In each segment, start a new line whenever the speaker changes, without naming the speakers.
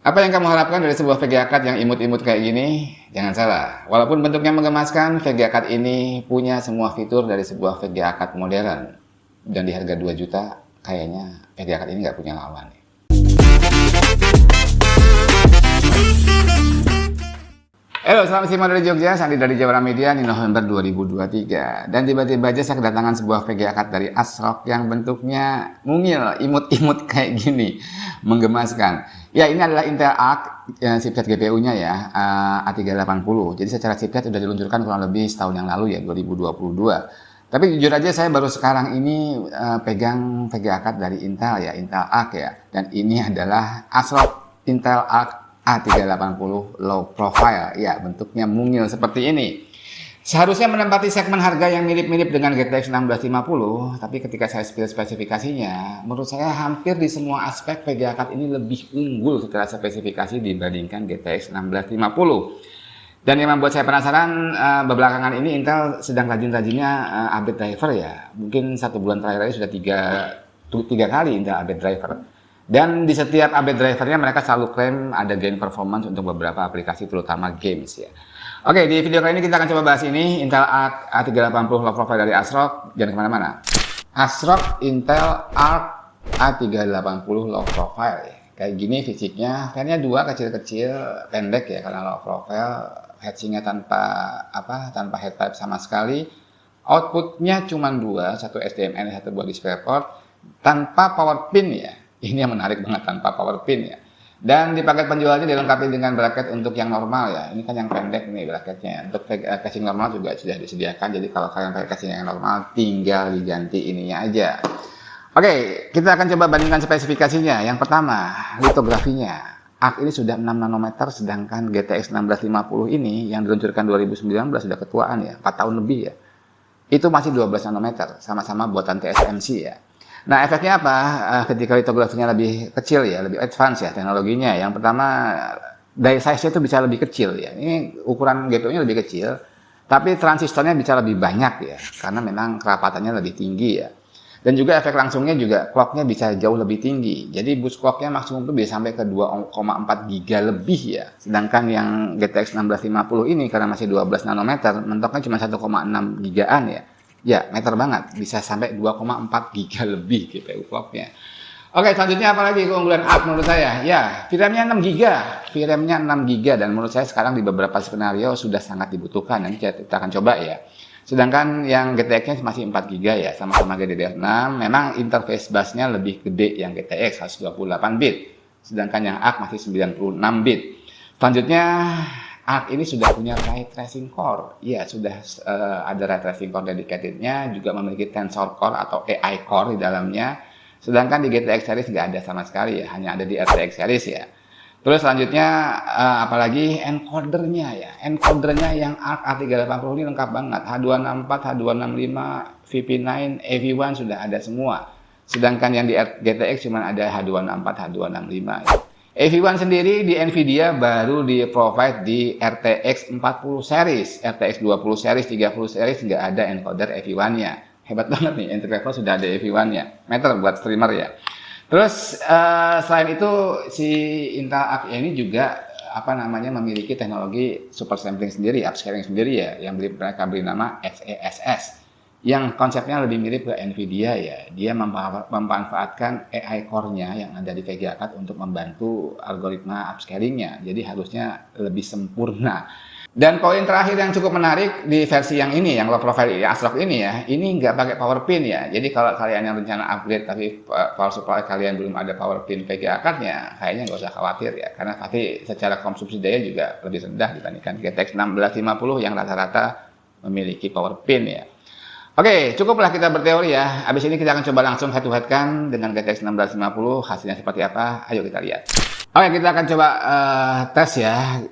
Apa yang kamu harapkan dari sebuah VGA card yang imut-imut kayak gini? Jangan salah, walaupun bentuknya menggemaskan, VGA card ini punya semua fitur dari sebuah VGA card modern. Dan di harga 2 juta, kayaknya VGA card ini nggak punya lawan. Halo, selamat siang dari Jogja, Sandi dari Jawara Media di November 2023. Dan tiba-tiba aja saya kedatangan sebuah VGA card dari ASRock yang bentuknya mungil, imut-imut kayak gini, menggemaskan. Ya, ini adalah Intel Arc, chipset GPU-nya ya, A380. Jadi secara chipset sudah diluncurkan kurang lebih setahun yang lalu ya, 2022. Tapi jujur aja saya baru sekarang ini pegang VGA card dari Intel ya, Intel Arc ya. Dan ini adalah ASRock Intel Arc A380 low profile, ya bentuknya mungil seperti ini. Seharusnya menempati segmen harga yang mirip-mirip dengan GTX 1650, tapi ketika saya spesifikasinya, menurut saya hampir di semua aspek VGA card ini lebih unggul secara spesifikasi dibandingkan GTX 1650. Dan yang membuat saya penasaran, belakangan ini Intel sedang rajin-rajinnya update driver ya. Mungkin 1 bulan terakhir ini sudah tiga kali Intel update driver. Dan di setiap update drivernya mereka selalu klaim ada gain performance untuk beberapa aplikasi terutama games ya. Oke, di video kali ini kita akan coba bahas ini Intel Arc A380 low profile dari ASRock. Jangan kemana-mana. ASRock Intel Arc A380 low profile ya. Kayak gini fisiknya, fannya 2 kecil-kecil, pendek ya karena low profile, heatsinknya tanpa head pipe sama sekali. Outputnya cuma 2, satu SDMN, satu buat DisplayPort, tanpa power pin ya. Ini yang menarik banget, tanpa power pin ya. Dan di paket penjualnya dilengkapi dengan bracket untuk yang normal ya. Ini kan yang pendek nih bracketnya. Untuk casing normal juga sudah disediakan. Jadi kalau kalian pakai casing yang normal, tinggal diganti ininya aja. Oke, kita akan coba bandingkan spesifikasinya. Yang pertama, litografinya. Arc ini sudah 6 nanometer, sedangkan GTX 1650 ini yang diluncurkan 2019 sudah ketuaan ya, 4 tahun lebih ya. Itu masih 12 nanometer, sama-sama buatan TSMC ya. Nah, efeknya apa? Ketika litografinya lebih kecil ya, lebih advance ya teknologinya. Yang pertama, die size-nya itu bisa lebih kecil ya. Ini ukuran GPU-nya lebih kecil, tapi transistornya bisa lebih banyak ya, karena memang kerapatannya lebih tinggi ya. Dan juga efek langsungnya juga clock-nya bisa jauh lebih tinggi. Jadi boost clock-nya maksimum itu bisa sampai ke 2,4 giga lebih ya. Sedangkan yang GTX 1650 ini karena masih 12 nanometer, mentoknya cuma 1,6 gigaan ya. Ya, meter banget, bisa sampai 2,4 giga lebih GPU clock-nya. Oke, selanjutnya apa lagi keunggulan Arc menurut saya? Ya, VRAM-nya 6 giga. VRAM-nya 6 giga dan menurut saya sekarang di beberapa skenario sudah sangat dibutuhkan. Nanti kita akan coba ya. Sedangkan yang GTX-nya masih 4 giga ya, sama-sama GDDR6. Memang interface busnya lebih gede yang GTX, 128 bit. Sedangkan yang Arc masih 96 bit. Selanjutnya, Arc ini sudah punya ray tracing core, ya sudah ada ray tracing core dedicated-nya, juga memiliki tensor core atau AI core di dalamnya. Sedangkan di GTX series nggak ada sama sekali ya, hanya ada di RTX series ya. Terus selanjutnya apalagi encodernya ya, encodernya yang Arc A380 ini lengkap banget, H264, H265, VP9, AV1 sudah ada semua. Sedangkan yang di GTX cuma ada H264, H265 ya. AV1 sendiri di Nvidia baru di-provide di RTX 40 series, RTX 20 series, 30 series nggak ada encoder AV1-nya. Hebat banget nih, entry level sudah ada AV1-nya. Meter buat streamer ya. Terus selain itu si Intel Arc ini juga memiliki teknologi super sampling sendiri, upscaling sendiri ya, yang mereka beri nama XeSS. Yang konsepnya lebih mirip ke Nvidia ya, dia memanfaatkan AI core-nya yang ada di VGA card untuk membantu algoritma upscaling-nya, jadi harusnya lebih sempurna. Dan poin terakhir yang cukup menarik di versi yang ini, yang low profile ASRock ini ya, ini nggak pakai power pin ya, jadi kalau kalian yang rencana upgrade tapi power supply kalian belum ada power pin VGA card-nya, kayaknya nggak usah khawatir ya, karena pasti secara konsumsi daya juga lebih rendah dibandingkan GTX 1650 yang rata-rata memiliki power pin ya. Oke, cukuplah kita berteori ya. Habis ini kita akan coba langsung head-to-head-kan dengan GTX 1650. Hasilnya seperti apa? Ayo kita lihat. Oke, kita akan coba tes ya.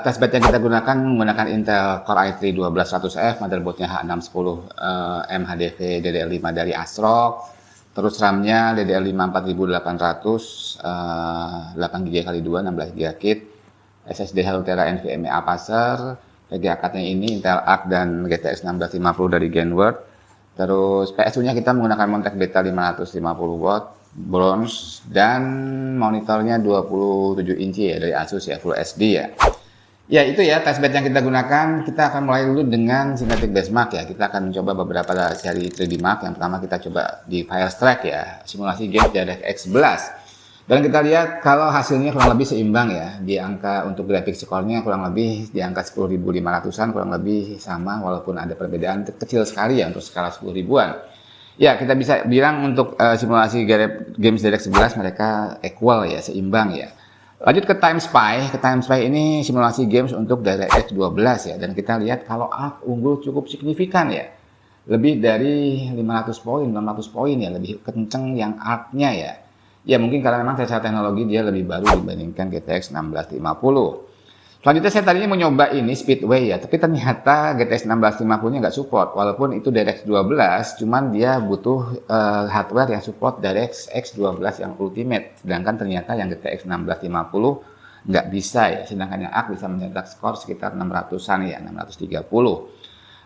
Tes bed yang kita gunakan menggunakan Intel Core i3 12100F, motherboardnya H610 MHDV DDR5 dari ASRock. Terus RAM-nya DDR5 4800, 8GB x 2, 16GB kit. SSD Altera NVMe Apacer. VGA card-nya ini Intel Arc dan GTX 1650 dari Gainward. Terus PSU-nya kita menggunakan Montek Beta 550 watt. bronze, dan monitornya 27 inci ya dari Asus ya, Full HD ya. Ya itu ya testbed yang kita gunakan. Kita akan mulai dulu dengan Synthetic Benchmark ya. Kita akan mencoba beberapa seri 3D Mark. Yang pertama kita coba di Firestrike ya, simulasi game DirectX 11. Dan kita lihat kalau hasilnya kurang lebih seimbang ya. Di angka untuk grafik skornya kurang lebih di angka 10.500-an, kurang lebih sama walaupun ada perbedaan kecil sekali ya untuk skala 10 ribuan. Ya, kita bisa bilang untuk simulasi games DirectX 11 mereka equal ya, seimbang ya. Lanjut ke TimeSpy. Ke TimeSpy ini simulasi games untuk DirectX 12 ya. Dan kita lihat kalau ARC unggul cukup signifikan ya. Lebih dari 500 poin, 600 poin ya. Lebih kenceng yang ARC-nya ya. Ya mungkin karena memang secara teknologi dia lebih baru dibandingkan GTX 1650. Selanjutnya saya tadinya mau nyoba ini Speedway ya. Tapi ternyata GTX 1650-nya nggak support. Walaupun itu DirectX 12, cuman dia butuh hardware yang support DirectX 12 yang Ultimate. Sedangkan ternyata yang GTX 1650 nggak bisa ya. Sedangkan yang ARC bisa mencetak skor sekitar 600-an ya, 630.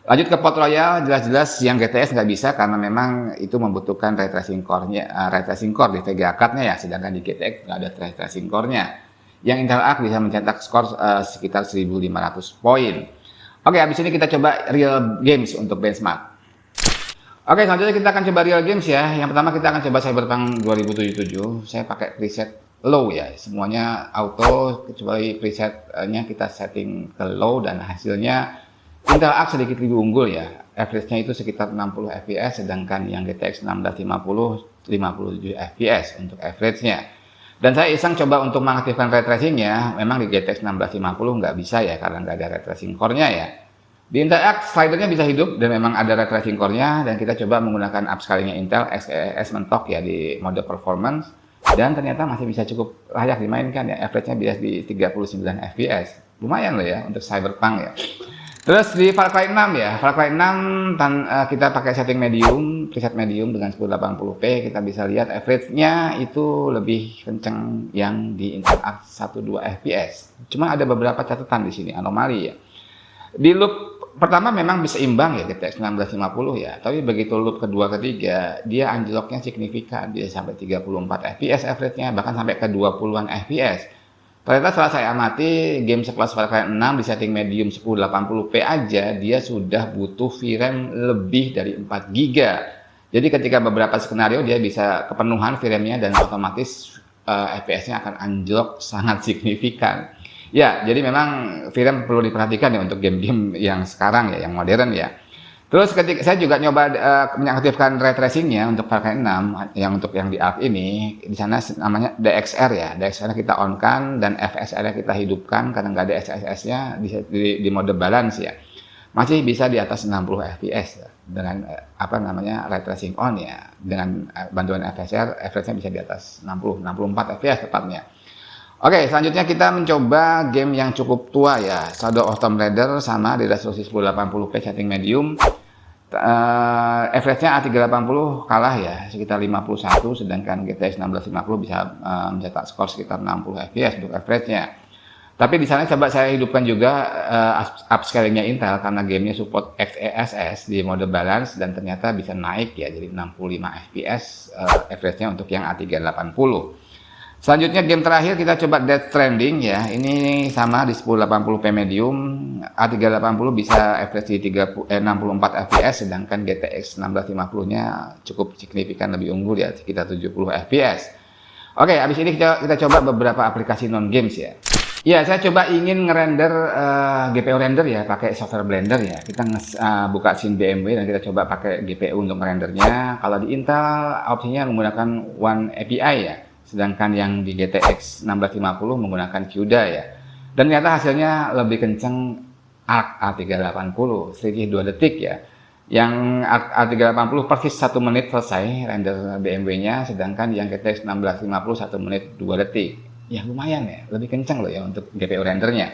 Lanjut ke Port Royal, jelas-jelas yang GTX nggak bisa karena memang itu membutuhkan ray tracing core-nya, ray tracing core di VGA card-nya ya. Sedangkan di GTX nggak ada ray tracing core-nya. Yang Intel Arc bisa mencetak skor sekitar 1.500 poin. Oke, habis ini kita coba real games untuk benchmark. Oke, selanjutnya kita akan coba real games ya. Yang pertama kita akan coba Cyberpunk 2077. Saya pakai preset low ya. Semuanya auto kecuali presetnya kita setting ke low dan hasilnya Intel Arc sedikit lebih unggul ya. Average-nya itu sekitar 60 fps sedangkan yang GTX 1650 57 fps untuk average-nya. Dan saya iseng coba untuk mengaktifkan ray tracing-nya, memang di GTX 1650 nggak bisa ya, karena nggak ada ray tracing core-nya ya. Di Intel Arc, slidernya bisa hidup dan memang ada ray tracing core-nya, dan kita coba menggunakan upscaling-nya Intel XeS mentok ya di mode performance, dan ternyata masih bisa cukup layak dimainkan ya, average-nya bisa di 39 fps. Lumayan loh ya untuk Cyberpunk ya. Terus di Far Cry 6 ya, Far Cry 6 kita pakai setting medium, preset medium dengan 1080p, kita bisa lihat average-nya itu lebih kenceng yang di Intel Arc 12 fps. Cuma ada beberapa catatan di sini, anomali ya. Di loop pertama memang bisa imbang ya GTX 1650 ya, tapi begitu loop kedua ketiga, dia anjloknya signifikan, dia sampai 34 fps average-nya, bahkan sampai ke 20-an fps. Ternyata setelah saya amati, game sekelas Far Cry 6 di setting medium 1080p aja, dia sudah butuh VRAM lebih dari 4 GB. Jadi ketika beberapa skenario dia bisa kepenuhan VRAM-nya dan otomatis FPS-nya akan anjlok sangat signifikan. Ya, jadi memang VRAM perlu diperhatikan ya untuk game-game yang sekarang ya, yang modern ya. Terus ketika saya juga nyoba mengaktifkan ray tracing-nya untuk Far Cry 6 yang untuk yang di Arc ini, di sana namanya DXR ya. DXR kita on-kan dan FSR-nya kita hidupkan karena nggak ada SSS-nya di mode balance ya. Masih bisa di atas 60 fps ya, dengan ray tracing on ya. Dengan bantuan FSR, average-nya bisa di atas 60, 64 fps tepatnya. Oke, selanjutnya kita mencoba game yang cukup tua ya, Shadow of Tomb Raider sama di resolusi 1080p setting medium. Average-nya A380 kalah ya, sekitar 51, sedangkan GTX 1650 bisa mencetak skor sekitar 60 fps untuk average-nya. Tapi di sana coba saya hidupkan juga upscaling-nya Intel karena gamenya support XeSS di mode balance dan ternyata bisa naik ya, jadi 65 fps average-nya untuk yang A380. Selanjutnya game terakhir kita coba Death Stranding ya. Ini sama di 1080p medium, A380 bisa average di 64 fps sedangkan GTX 1650-nya cukup signifikan lebih unggul ya, sekitar 70 fps. Oke, habis ini kita coba beberapa aplikasi non games ya. Ya, saya coba ingin ngerender GPU render ya, pakai software Blender ya. Kita buka scene BMW dan kita coba pakai GPU untuk ngerendernya. Kalau di Intel opsinya menggunakan One API ya. Sedangkan yang di GTX 1650 menggunakan CUDA ya. Dan ternyata hasilnya lebih kenceng Arc A380, selisih 2 detik ya. Yang Arc A380 persis 1 menit selesai render BMW-nya, sedangkan yang GTX 1650 1 menit 2 detik. Ya lumayan ya, lebih kenceng loh ya untuk GPU rendernya.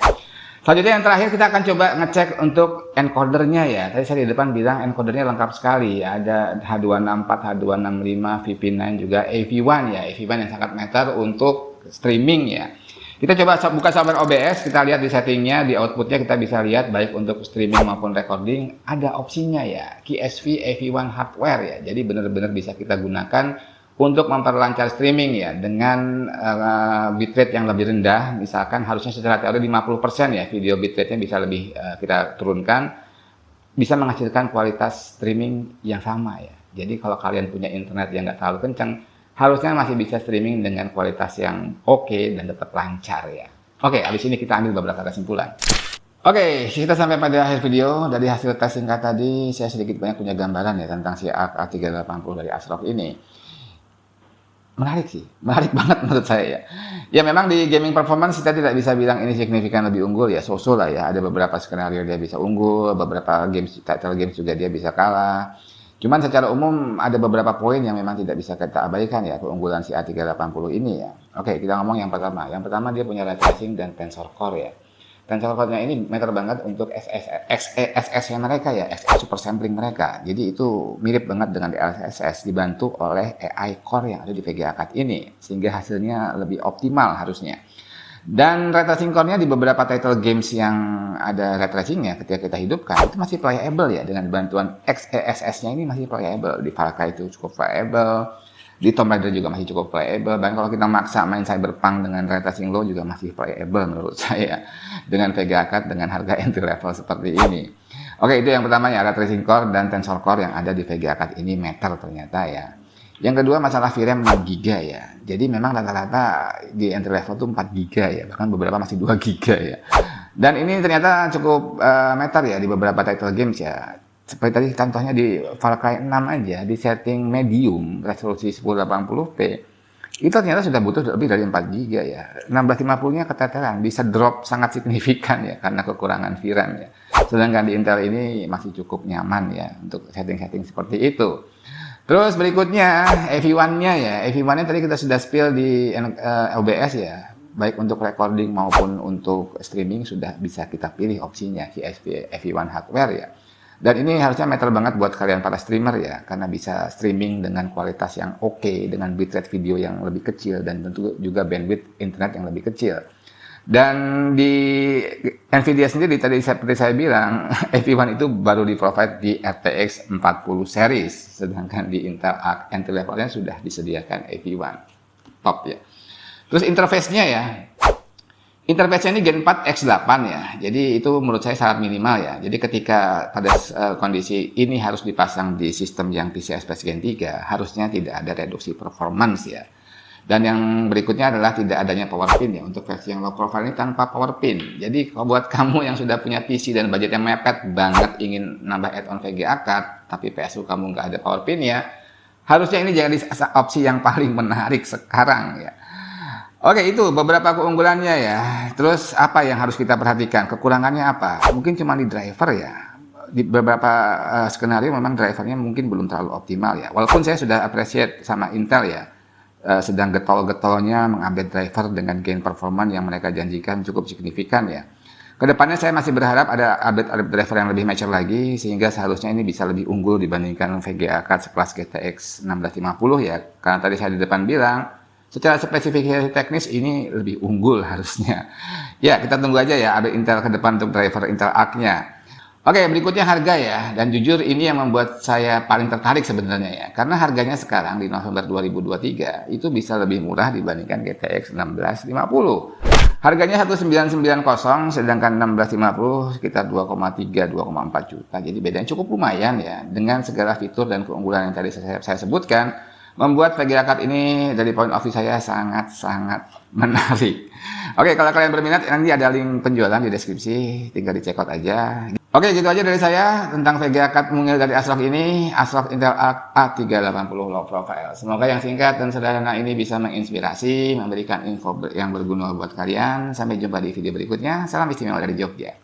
Selanjutnya yang terakhir kita akan coba ngecek untuk encodernya ya. Tadi saya di depan bilang encodernya lengkap sekali. Ada H264, H265, VP9 juga AV1 ya. AV1 yang sangat meter untuk streaming ya. Kita coba buka software OBS, kita lihat di settingnya, di outputnya kita bisa lihat baik untuk streaming maupun recording. Ada opsinya ya, KSV AV1 hardware ya. Jadi benar-benar bisa kita gunakan untuk memperlancar streaming ya dengan bitrate yang lebih rendah. Misalkan harusnya secara teori 50% ya video bitrate-nya bisa lebih kita turunkan, bisa menghasilkan kualitas streaming yang sama ya. Jadi kalau kalian punya internet yang nggak terlalu kencang, harusnya masih bisa streaming dengan kualitas yang oke dan tetap lancar ya. Oke, habis ini kita ambil beberapa kesimpulan. Oke, kita sampai pada akhir video. Dari hasil tes singkat tadi, saya sedikit banyak punya gambaran ya tentang si A380 dari ASRock ini. Menarik sih, menarik banget menurut saya ya. Ya memang di gaming performance kita tidak bisa bilang ini signifikan lebih unggul ya, so-so lah ya. Ada beberapa skenario dia bisa unggul, beberapa games, title games juga dia bisa kalah. Cuman secara umum ada beberapa poin yang memang tidak bisa kita abaikan ya keunggulan si A380 ini ya. Oke, kita ngomong yang pertama. Yang pertama dia punya ray tracing dan tensor core ya. Tensor core-nya ini meter banget untuk XeSS-nya mereka ya, XeSS super sampling mereka. Jadi itu mirip banget dengan DLSS, dibantu oleh AI core yang ada di VGA Card ini, sehingga hasilnya lebih optimal harusnya. Dan ray tracing core-nya di beberapa title games yang ada ray tracing-nya ketika kita hidupkan, itu masih playable ya, dengan bantuan XeSS-nya ini masih playable. Di Far Cry itu cukup playable, di Tomb Raider juga masih cukup playable, dan kalau kita maksa main Cyberpunk dengan ray tracing low juga masih playable menurut saya dengan VGA Card dengan harga entry level seperti ini. Oke, itu yang pertama ya, ray tracing core dan tensor core yang ada di VGA Card ini meter ternyata ya. Yang kedua masalah VRAM 6 GB ya. Jadi memang rata-rata di entry level itu 4 GB ya, bahkan beberapa masih 2 GB ya. Dan ini ternyata cukup meter ya di beberapa title games ya. Seperti tadi contohnya di Far Cry 6 aja, di setting medium, resolusi 1080p, itu ternyata sudah butuh lebih dari 4 GB ya. 1650-nya keteteran, bisa drop sangat signifikan ya, karena kekurangan VRAM ya. Sedangkan di Intel ini masih cukup nyaman ya, untuk setting-setting seperti itu. Terus berikutnya, EV1-nya ya. EV1-nya tadi kita sudah spill di OBS ya. Baik untuk recording maupun untuk streaming sudah bisa kita pilih opsinya, VSP EV1 hardware ya. Dan ini harusnya meter banget buat kalian para streamer ya, karena bisa streaming dengan kualitas yang oke, dengan bitrate video yang lebih kecil, dan tentu juga bandwidth internet yang lebih kecil. Dan di Nvidia sendiri tadi seperti saya bilang, EV1 itu baru di-provide di RTX 40 series, sedangkan di Intel Arc entry levelnya sudah disediakan EV1. Top ya. Terus interface-nya ya. Interface-nya ini Gen 4 X8 ya, jadi itu menurut saya sangat minimal ya. Jadi ketika pada kondisi ini harus dipasang di sistem yang PCI Express Gen 3, harusnya tidak ada reduksi performance ya. Dan yang berikutnya adalah tidak adanya power pin ya, untuk versi yang low profile ini tanpa power pin. Jadi kalau buat kamu yang sudah punya PC dan budgetnya mepet banget ingin nambah add-on VGA card, tapi PSU kamu nggak ada power pin ya, harusnya ini jadi opsi yang paling menarik sekarang ya. Oke, itu beberapa keunggulannya ya. Terus apa yang harus kita perhatikan? Kekurangannya apa? Mungkin cuma di driver ya. Di beberapa skenario memang drivernya mungkin belum terlalu optimal ya. Walaupun saya sudah appreciate sama Intel ya. Sedang getol-getolnya mengupdate driver dengan gain performance yang mereka janjikan cukup signifikan ya. Kedepannya saya masih berharap ada update driver yang lebih mature lagi, sehingga seharusnya ini bisa lebih unggul dibandingkan VGA card sekelas GTX 1650 ya. Karena tadi saya di depan bilang, secara spesifikasi teknis ini lebih unggul harusnya. Ya, kita tunggu aja ya ada Intel ke depan untuk driver Intel Arc-nya. Oke, berikutnya harga ya. Dan jujur ini yang membuat saya paling tertarik sebenarnya ya. Karena harganya sekarang di November 2023 itu bisa lebih murah dibandingkan GTX 1650. Harganya 1990, sedangkan 1650 sekitar 2,3-2,4 juta. Jadi bedanya cukup lumayan ya. Dengan segala fitur dan keunggulan yang tadi saya sebutkan, membuat VGA Card ini dari point of view saya sangat-sangat menarik. Oke, kalau kalian berminat nanti ada link penjualan di deskripsi, tinggal di check out aja. Oke, gitu aja dari saya tentang VGA Card mungil dari ASRock ini, ASRock Intel Arc A380 Low Profile. Semoga yang singkat dan sederhana ini bisa menginspirasi, memberikan info yang berguna buat kalian. Sampai jumpa di video berikutnya. Salam istimewa dari Jogja.